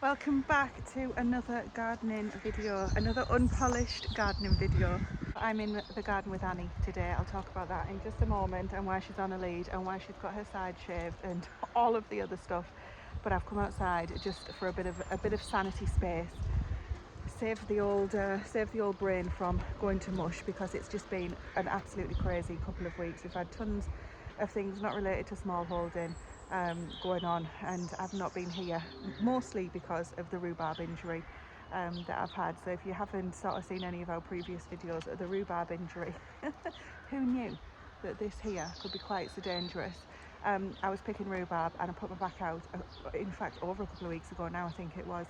Welcome back to another gardening video, another unpolished gardening video. I'm in the garden with Annie today. I'll talk about that in just a moment, and why she's on a lead and why she's got her side shaved and all of the other stuff. But I've come outside just for a bit of sanity space. Save the old brain from going to mush, because it's just been an absolutely crazy couple of weeks. We've had tons of things not related to smallholding going on, and I've not been here mostly because of the rhubarb injury that I've had. So if you haven't sort of seen any of our previous videos of the rhubarb injury, who knew that this here could be quite so dangerous? I was picking rhubarb and I put my back out, in fact over a couple of weeks ago now I think it was,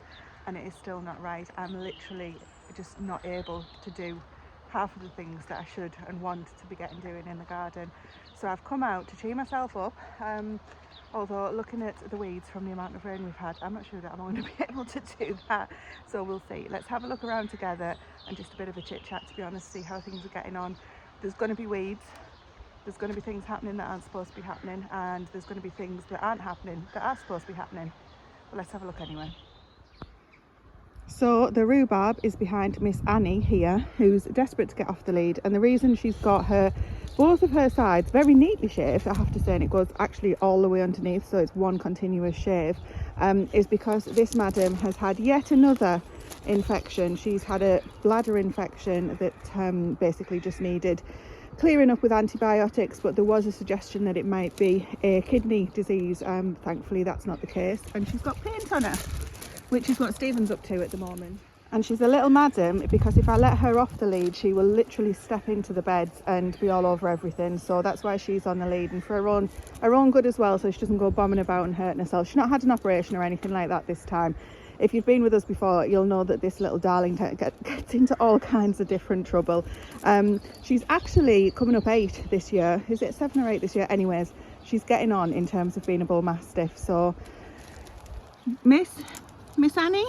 and it is still not right. I'm literally just not able to do half of the things that I should and want to be getting doing in the garden. So I've come out to cheer myself up, although looking at the weeds from the amount of rain we've had, I'm not sure that I'm going to be able to do that, so we'll see. Let's have a look around together and just a bit of a chit chat, to be honest, see how things are getting on. There's going to be weeds, there's going to be things happening that aren't supposed to be happening, and there's going to be things that aren't happening that are supposed to be happening. But let's have a look anyway. So the rhubarb is behind Miss Annie here, who's desperate to get off the lead, and the reason she's got both of her sides very neatly shaved, I have to say, and it goes actually all the way underneath, so it's one continuous shave, is because this madam has had yet another infection. She's had a bladder infection that basically just needed clearing up with antibiotics, but there was a suggestion that it might be a kidney disease. Thankfully that's not the case, and she's got paint on her, which is what Stephen's up to at the moment. And she's a little madam, because if I let her off the lead she will literally step into the beds and be all over everything, so that's why she's on the lead, and for her own good as well, so she doesn't go bombing about and hurting herself. She's not had an operation or anything like that this time. If you've been with us before, you'll know that this little darling gets into all kinds of different trouble. She's actually coming up 8 this year. Is it 7 or 8 this year? Anyways, she's getting on in terms of being a bull mastiff. So Miss Annie,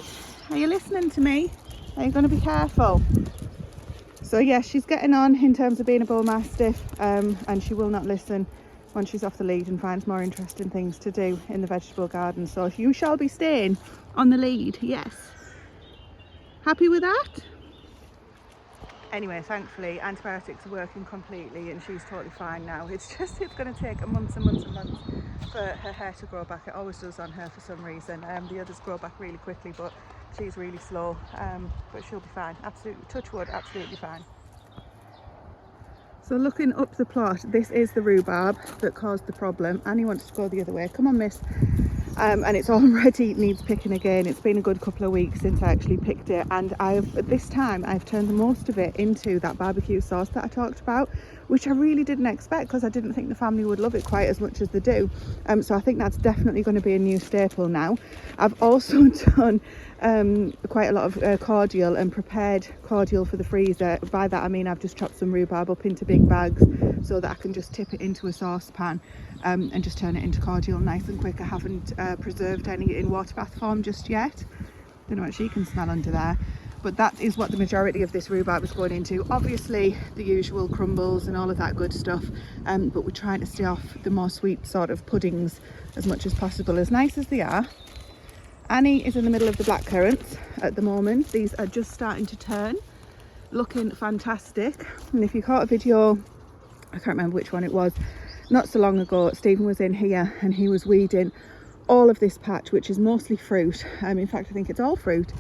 are you listening to me? Are you going to be careful? So yeah, she's getting on in terms of being a bull mastiff, and she will not listen when she's off the lead and finds more interesting things to do in the vegetable garden. So you shall be staying on the lead, yes. Happy with that? Anyway, thankfully antibiotics are working completely and she's totally fine now. It's going to take months and months and months for her hair to grow back. It always does on her for some reason. The others grow back really quickly, but she's really slow. But she'll be fine, absolutely, touch wood, absolutely fine. So looking up the plot, this is the rhubarb that caused the problem. Annie wants to go the other way. Come on, miss. And it's already needs picking again. It's been a good couple of weeks since I actually picked it, and this time I've turned the most of it into that barbecue sauce that I talked about, which I really didn't expect, because I didn't think the family would love it quite as much as they do. So I think that's definitely going to be a new staple now. I've also done quite a lot of cordial and prepared cordial for the freezer. By that I mean I've just chopped some rhubarb up into big bags so that I can just tip it into a saucepan and just turn it into cordial nice and quick. I haven't preserved any in water bath form just yet. Don't know what she can smell under there, but that is what the majority of this rhubarb is going into. Obviously the usual crumbles and all of that good stuff, but we're trying to stay off the more sweet sort of puddings as much as possible, as nice as they are. Annie is in the middle of the blackcurrants at the moment. These are just starting to turn, looking fantastic. And if you caught a video, I can't remember which one it was, not so long ago, Stephen was in here and he was weeding all of this patch, which is mostly fruit. In fact I think it's all fruit.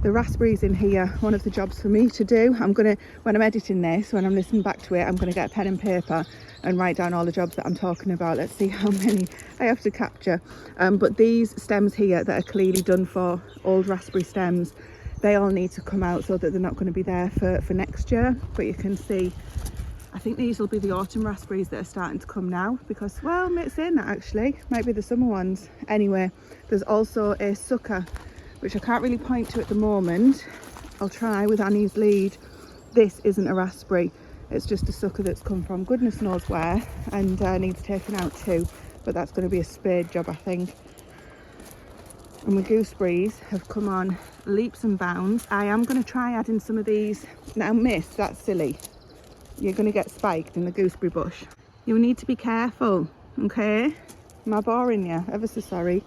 The raspberries in here, one of the jobs for me to do, when I'm editing this, when I'm listening back to it, I'm going to get a pen and paper and write down all the jobs that I'm talking about. Let's see how many I have to capture. But these stems here that are clearly done for, old raspberry stems, they all need to come out so that they're not going to be there for next year. But you can see, I think these will be the autumn raspberries that are starting to come now, because, well, it's saying that actually, might be the summer ones. Anyway, there's also a sucker, which I can't really point to at the moment. I'll try with Annie's lead. This isn't a raspberry, it's just a sucker that's come from goodness knows where, and needs taken out too, but that's going to be a spade job I think. And the gooseberries have come on leaps and bounds. I am going to try adding some of these. Now miss, that's silly, you're going to get spiked in the gooseberry bush. You need to be careful, okay? Am I boring you? Ever so sorry.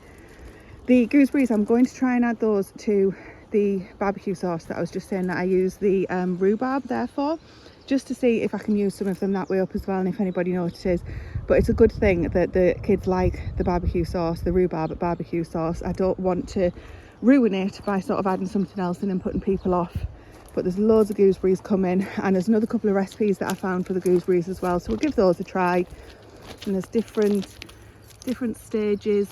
The gooseberries, I'm going to try and add those to the barbecue sauce that I was just saying that I use the rhubarb there for, just to see if I can use some of them that way up as well, and if anybody notices. But it's a good thing that the kids like the barbecue sauce, the rhubarb barbecue sauce. I don't want to ruin it by sort of adding something else in and putting people off. But there's loads of gooseberries coming, and there's another couple of recipes that I found for the gooseberries as well, so we'll give those a try. And there's different stages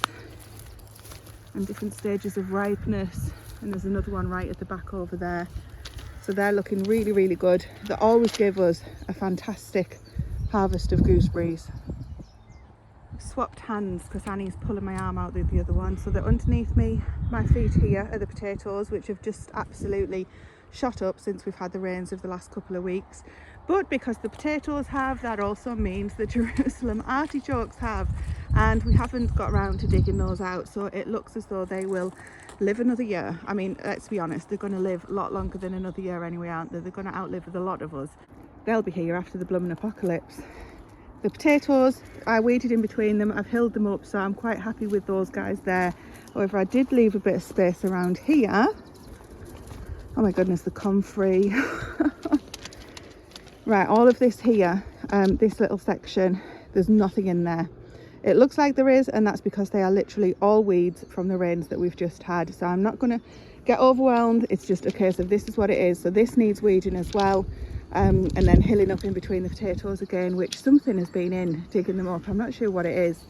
and different stages of ripeness, and there's another one right at the back over there. So they're looking really, really good. They always give us a fantastic harvest of gooseberries. I've swapped hands because Annie's pulling my arm out the other one. So they're underneath me. My feet here are the potatoes, which have just absolutely shot up since we've had the rains of the last couple of weeks. But because the potatoes have, that also means the Jerusalem artichokes have, and we haven't got around to digging those out, so it looks as though they will live another year. I mean, let's be honest, they're going to live a lot longer than another year anyway, aren't they? They're going to outlive a lot of us. They'll be here after the blooming apocalypse. The potatoes, I weeded in between them, I've hilled them up, so I'm quite happy with those guys there. However, I did leave a bit of space around here. Oh my goodness, the comfrey. Right, all of this here, this little section, there's nothing in there. It looks like there is, and that's because they are literally all weeds from the rains that we've just had. So I'm not going to get overwhelmed. It's just a case of this is what it is. So this needs weeding as well, and then hilling up in between the potatoes again, which something has been in digging them up. I'm not sure what it is.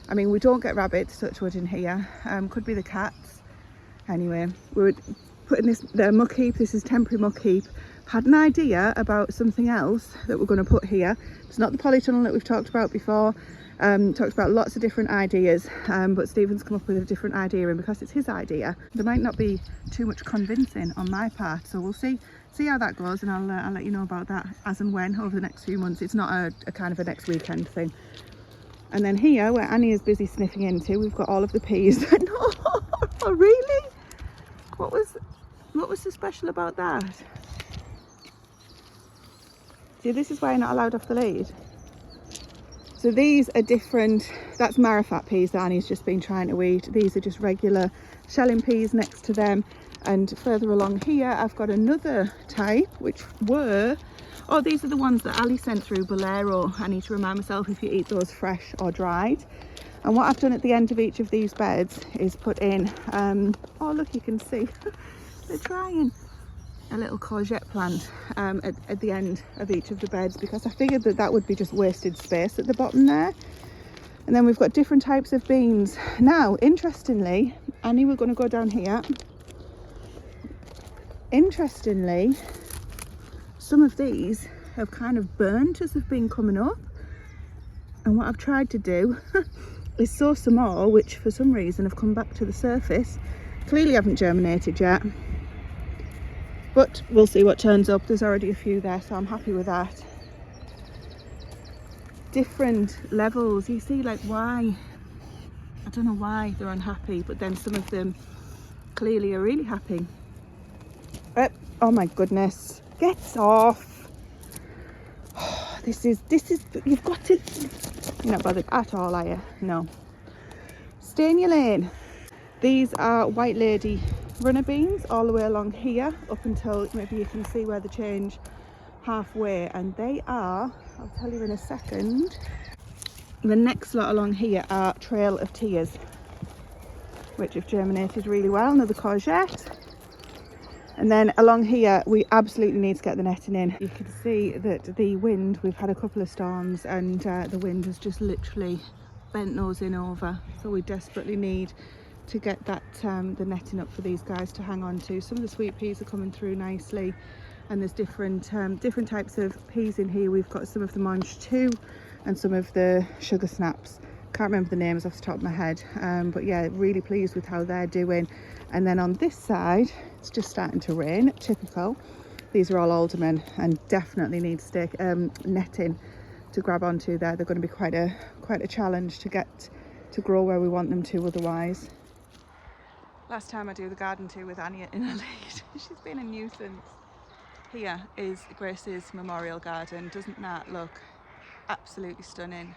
I mean, we don't get rabbits, touch wood, in here. Could be the cats. Anyway, we were putting the muck heap. This is temporary muck heap. Had an idea about something else that we're going to put here. It's not the polytunnel that we've talked about before. Talked about lots of different ideas, but Stephen's come up with a different idea, and because it's his idea, there might not be too much convincing on my part. So we'll see how that goes, and I'll let you know about that as and when over the next few months. It's not a kind of a next weekend thing. And then here, where Annie is busy sniffing into, we've got all of the peas. No, oh, really? What was so special about that? See, this is why you're not allowed off the lead. So these are different, that's marifat peas that Annie's just been trying to eat. These are just regular shelling peas next to them. And further along here, I've got another type, which were, oh, these are the ones that Ali sent through, Bolero. I need to remind myself if you eat those fresh or dried. And what I've done at the end of each of these beds is put in, oh look, you can see, they're trying. A little courgette plant at the end of each of the beds, because I figured that would be just wasted space at the bottom there. And then we've got different types of beans. Now, interestingly, I knew we were going to go down here. Interestingly, some of these have kind of burnt as they've been coming up. And what I've tried to do is sow some more, which for some reason have come back to the surface. Clearly haven't germinated yet. But we'll see what turns up. There's already a few there, so I'm happy with that. Different levels. You see, like, why? I don't know why they're unhappy, but then some of them clearly are really happy. Oh my goodness. Get off. This is, you've got to, you're not bothered at all, are you? No. Stay in your lane. These are White Lady runner beans all the way along here up until maybe you can see where they change halfway, and they are, I'll tell you in a second. The next lot along here are Trail of Tears, which have germinated really well. Another courgette. And then along here we absolutely need to get the netting in. You can see that the wind, we've had a couple of storms, and the wind has just literally bent those in over, so we desperately need to get that the netting up for these guys to hang on to. Some of the sweet peas are coming through nicely, and there's different types of peas in here. We've got some of the Mange 2 and some of the sugar snaps. Can't remember the names off the top of my head, but yeah, really pleased with how they're doing. And then on this side, it's just starting to rain, typical. These are all aldermen and definitely need netting to grab onto there. They're going to be quite a challenge to get to grow where we want them to otherwise. Last time I do the garden tour with Annie in a lead, she's been a nuisance. Here is Grace's memorial garden. Doesn't that look absolutely stunning?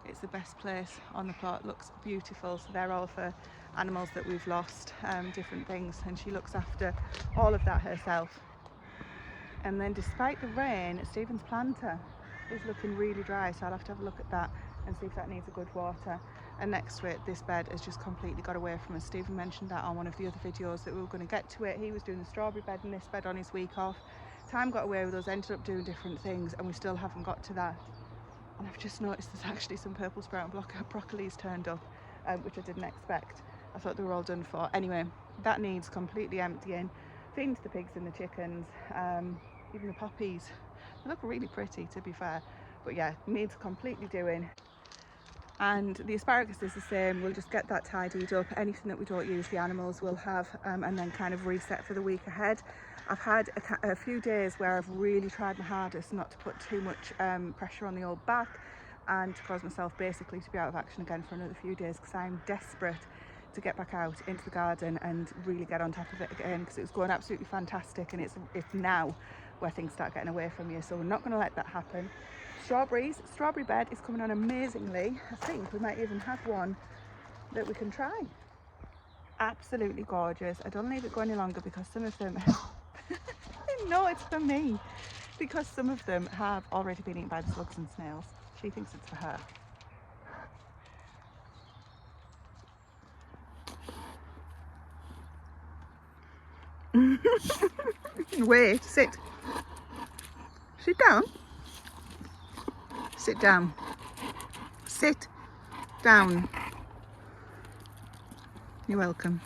It's the best place on the plot, looks beautiful. So they're all for animals that we've lost, different things, and she looks after all of that herself. And then despite the rain, Stephen's planter is looking really dry, so I'll have to have a look at that and see if that needs a good water. And next to it, this bed has just completely got away from us. Stephen mentioned that on one of the other videos that we were going to get to it. He was doing the strawberry bed and this bed on his week off. Time got away with us, ended up doing different things, and we still haven't got to that. And I've just noticed there's actually some purple sprout and broccolis turned up, which I didn't expect. I thought they were all done for. Anyway, that needs completely emptying. Feeding to the pigs and the chickens, even the poppies. They look really pretty, to be fair, but yeah, needs completely doing. And the asparagus is the same. We'll just get that tidied up. Anything that we don't use, the animals will have, and then kind of reset for the week ahead. I've had a few days where I've really tried my hardest not to put too much pressure on the old back, and to cause myself basically to be out of action again for another few days, because I'm desperate to get back out into the garden and really get on top of it again, because it was going absolutely fantastic, and it's now where things start getting away from you. So we're not going to let that happen. Strawberry bed is coming on amazingly. I think we might even have one that we can try. Absolutely gorgeous. I don't leave it go any longer because some of them no, it's for me, because some of them have already been eaten by the slugs and snails. She thinks it's for her. Wait, sit down. Sit down. Sit down. You're welcome.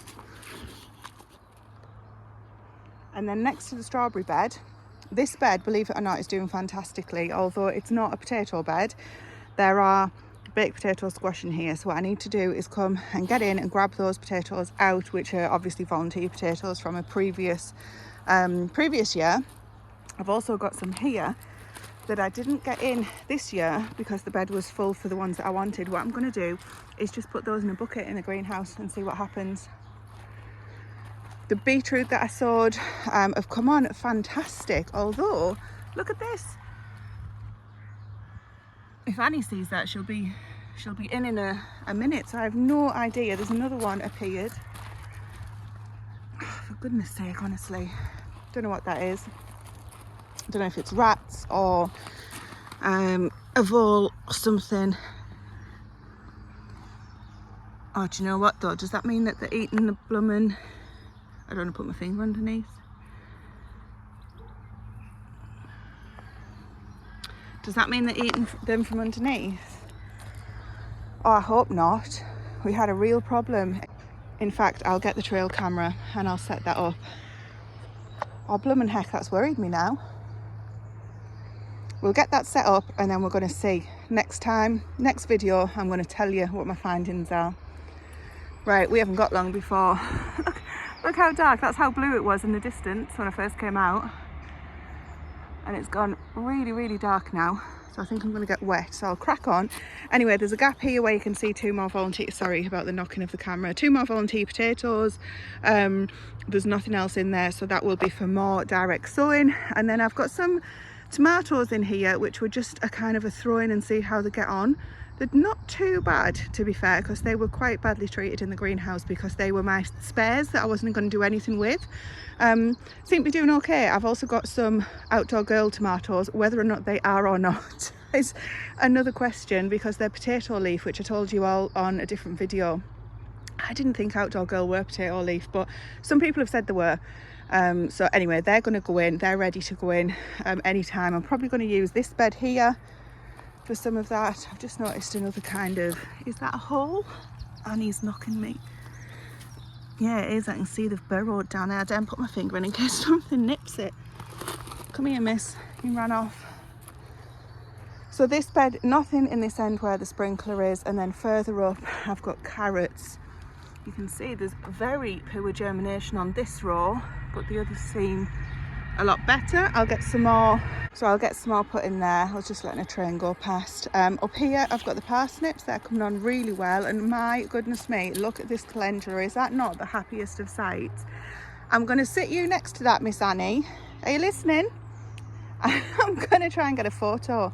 And then next to the strawberry bed, this bed, believe it or not, is doing fantastically. Although it's not a potato bed, there are baked potato squash in here. So what I need to do is come and get in and grab those potatoes out, which are obviously volunteer potatoes from a previous year. I've also got some here that I didn't get in this year because the bed was full for the ones that I wanted. What I'm going to do is just put those in a bucket in the greenhouse and see what happens. The beetroot that I sowed have come on fantastic, although look at this. If Annie sees that, she'll be in a minute, so I have no idea. There's another one appeared. Oh, for goodness sake, honestly, don't know what that is. I don't know if it's rats or a vole or something. Oh, do you know what though? Does that mean that they're eating the bloomin'... I don't want to put my finger underneath. Does that mean they're eating them from underneath? Oh, I hope not. We had a real problem. In fact, I'll get the trail camera and I'll set that up. Oh, bloomin' heck, that's worried me now. We'll get that set up and then we're going to see. Next video, I'm going to tell you what my findings are. Right, we haven't got long before. Look how dark. That's how blue it was in the distance when I first came out. And it's gone really, really dark now. So I think I'm going to get wet. So I'll crack on. Anyway, there's a gap here where you can see two more volunteer... Sorry about the knocking of the camera. Two more volunteer potatoes. There's nothing else in there. So that will be for more direct sowing. And then I've got some tomatoes in here, which were just a kind of a throw in and see how they get on. They're not too bad, to be fair, because they were quite badly treated in the greenhouse because they were my spares that I wasn't going to do anything with. Seem to be doing okay. I've also got some outdoor girl tomatoes. Whether or not they are or not is another question, because they're potato leaf, which I told you all on a different video. I didn't think outdoor girl were potato leaf, but some people have said they were. So anyway, they're going to go in. They're ready to go in anytime. I'm probably going to use this bed here for some of that. I've just noticed another kind of... Is that a hole? Annie's knocking me. Yeah, it is. I can see they've burrowed down there. I don't put my finger in case something nips it. Come here, miss. You ran off. So this bed, nothing in this end where the sprinkler is, and then further up I've got carrots. You can see there's very poor germination on this row, but the others seem a lot better. I'll get some more. So I'll get some more put in there. I was just letting a train go past. Up here I've got the parsnips. They're coming on really well, and my goodness me, look at this calendula. Is that not the happiest of sights? I'm going to sit you next to that, Miss Annie. Are you listening? I'm going to try and get a photo.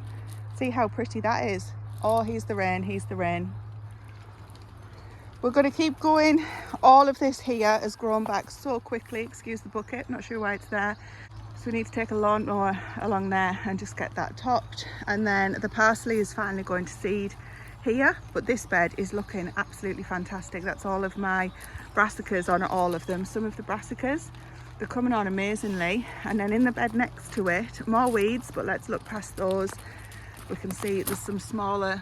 See how pretty that is. Oh, here's the rain, here's the rain. We're going to keep going. All of this here has grown back so quickly. Excuse the bucket, not sure why it's there. So we need to take a lawnmower along there and just get that topped. And then the parsley is finally going to seed here, but this bed is looking absolutely fantastic. That's all of my brassicas on all of them. Some of the brassicas, they're coming on amazingly. And then in the bed next to it, more weeds, but let's look past those. We can see there's some smaller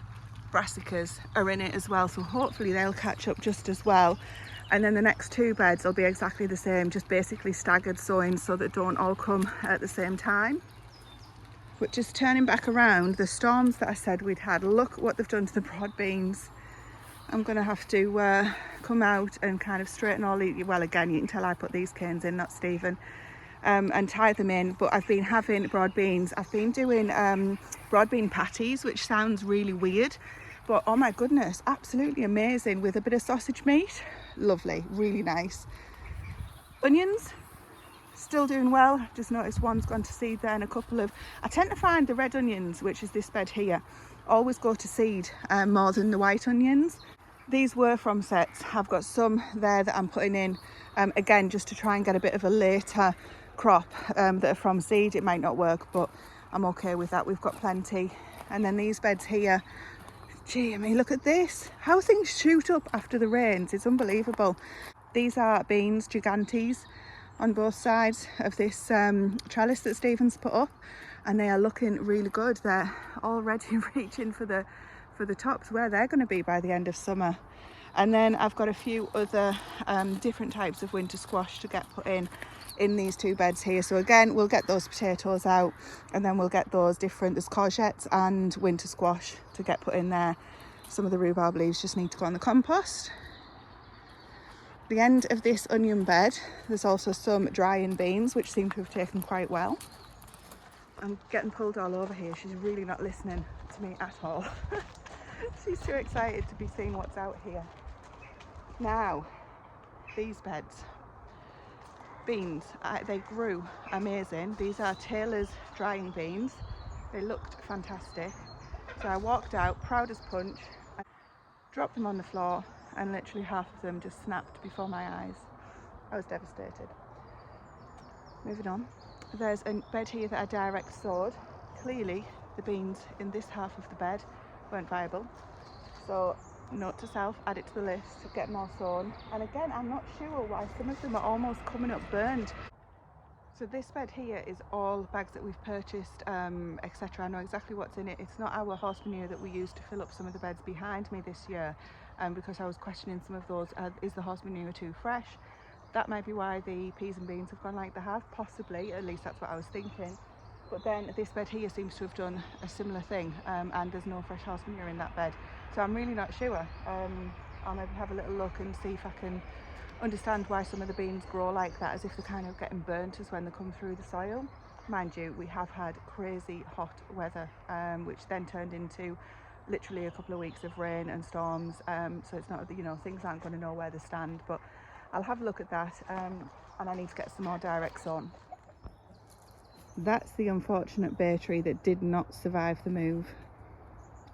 brassicas are in it as well, so hopefully they'll catch up just as well. And then the next two beds will be exactly the same, just basically staggered sowing so that don't all come at the same time. But just turning back around, the storms that I said we'd had, look what they've done to the broad beans. I'm going to have to come out and kind of straighten all these. Well, again, you can tell I put these canes in, not Stephen, and tie them in. But I've been having broad beans. I've been doing broad bean patties, which sounds really weird, but oh my goodness, absolutely amazing with a bit of sausage meat. Lovely, really nice. Onions, still doing well. Just noticed one's gone to seed there, and a couple of, I tend to find the red onions, which is this bed here, always go to seed more than the white onions. These were from sets. I've got some there that I'm putting in again just to try and get a bit of a later crop that are from seed. It might not work, but I'm okay with that. We've got plenty. And then these beds here, gee, I mean, look at this, how things shoot up after the rains. It's unbelievable. These are beans, gigantes, on both sides of this trellis that Stephen's put up, and they are looking really good. They're already reaching for the tops where they're going to be by the end of summer. And then I've got a few other different types of winter squash to get put in these two beds here. So again, we'll get those potatoes out, and then we'll get those different, there's courgettes and winter squash to get put in there. Some of the rhubarb leaves just need to go on the compost. The end of this onion bed, there's also some drying beans which seem to have taken quite well. I'm getting pulled all over here. She's really not listening to me at all. She's too excited to be seeing what's out here. Now, these beds, beans, they grew amazing. These are Taylor's drying beans. They looked fantastic. So I walked out, proud as punch, I dropped them on the floor, and literally half of them just snapped before my eyes. I was devastated. Moving on. There's a bed here that I direct sowed. Clearly the beans in this half of the bed weren't viable. So note to self, add it to the list, get more sown. And again, I'm not sure why some of them are almost coming up burnt. So this bed here is all bags that we've purchased, etc. I know exactly what's in it. It's not our horse manure that we used to fill up some of the beds behind me this year, because I was questioning some of those. Is the horse manure too fresh? That might be why the peas and beans have gone like they have, possibly, at least that's what I was thinking. But then this bed here seems to have done a similar thing, and there's no fresh horse manure in that bed. So I'm really not sure. I'll maybe have a little look and see if I can understand why some of the beans grow like that, as if they're kind of getting burnt as when they come through the soil. Mind you, we have had crazy hot weather, which then turned into literally a couple of weeks of rain and storms. So it's not, you know, things aren't going to know where they stand, but I'll have a look at that, and I need to get some more direct sown. That's the unfortunate bay tree that did not survive the move.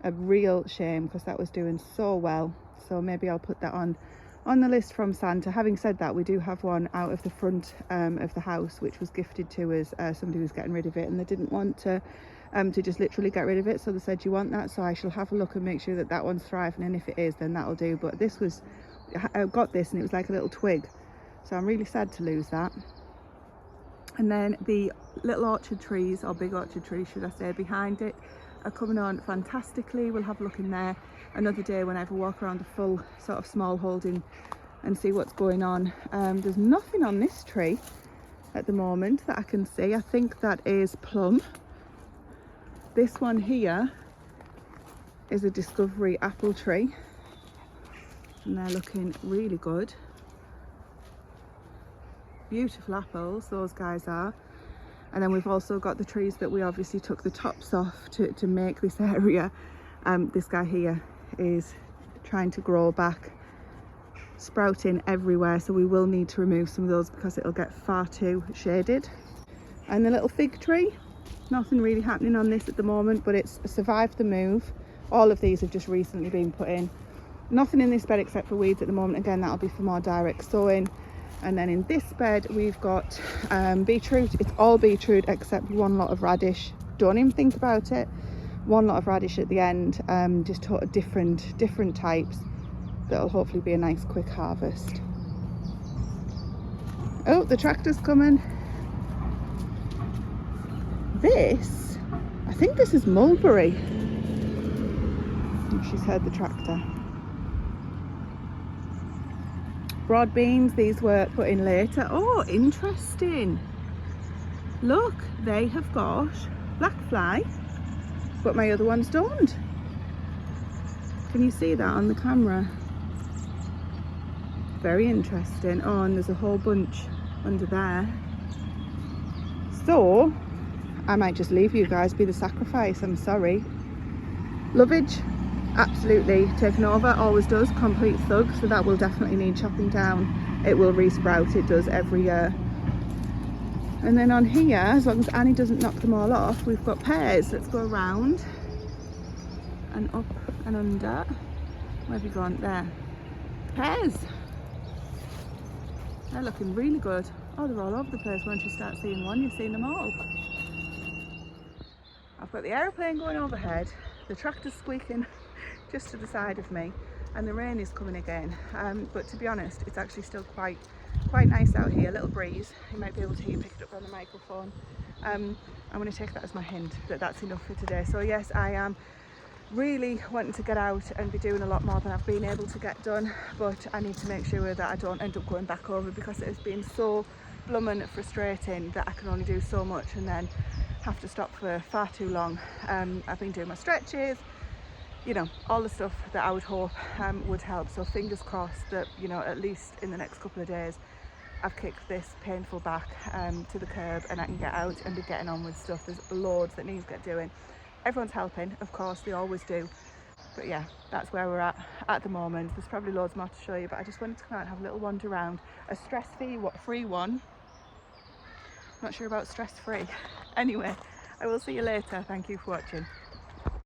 A real shame, because that was doing so well. So maybe I'll put that on the list from Santa. Having said that, we do have one out of the front of the house which was gifted to us. Somebody was getting rid of it, and they didn't want to just literally get rid of it, so they said, you want that? So I shall have a look and make sure that that one's thriving, and if it is, then that'll do. But this was, I got this and it was like a little twig, so I'm really sad to lose that. And then the little orchard trees, or big orchard trees should I say, behind it are coming on fantastically. We'll have a look in there another day when I have a walk around the full sort of small holding and see what's going on. There's nothing on this tree at the moment that I can see. I think that is plum. This one here is a Discovery apple tree, and they're looking really good. Beautiful apples those guys are. And then we've also got the trees that we obviously took the tops off to make this area. This guy here is trying to grow back, sprouting everywhere, so we will need to remove some of those because it'll get far too shaded. And the little fig tree, nothing really happening on this at the moment, but it's survived the move. All of these have just recently been put in. Nothing in this bed except for weeds at the moment. Again, that'll be for more direct sowing. And then in this bed we've got beetroot. It's all beetroot except one lot of radish. Don't even think about it. One lot of radish at the end, just different types. That'll hopefully be a nice quick harvest. Oh, the tractor's coming. This, I think this is mulberry. She's heard the tractor. Broad beans, these were put in later. Oh, interesting. Look, they have got black fly, but my other ones don't. Can you see that on the camera? Very interesting. Oh, and there's a whole bunch under there. So I might just leave you guys be the sacrifice. I'm sorry. Lovage, absolutely taken over, always does. Complete thug, so that will definitely need chopping down. It will resprout, it does every year. And then on here, as long as Annie doesn't knock them all off, we've got pears. Let's go around and up and under. Where have you gone? There. Pears. They're looking really good. Oh, they're all over the place. Once you start seeing one, you've seen them all. I've got the aeroplane going overhead, the tractor's squeaking just to the side of me, and the rain is coming again. But to be honest, it's actually still quite nice out here. A little breeze. You might be able to hear pick it up on the microphone. I'm going to take that as my hint that that's enough for today. So yes, I am really wanting to get out and be doing a lot more than I've been able to get done, but I need to make sure that I don't end up going back over, because it has been so blooming frustrating that I can only do so much and then have to stop for far too long. I've been doing my stretches, you know, all the stuff that I would hope would help. So fingers crossed that, you know, at least in the next couple of days I've kicked this painful back to the curb and I can get out and be getting on with stuff. There's loads that needs to get doing. Everyone's helping, of course, they always do. But yeah, that's where we're at the moment. There's probably loads more to show you, but I just wanted to come out and have a little wander around. A stress-free one. Not sure about stress-free. Anyway, I will see you later. Thank you for watching.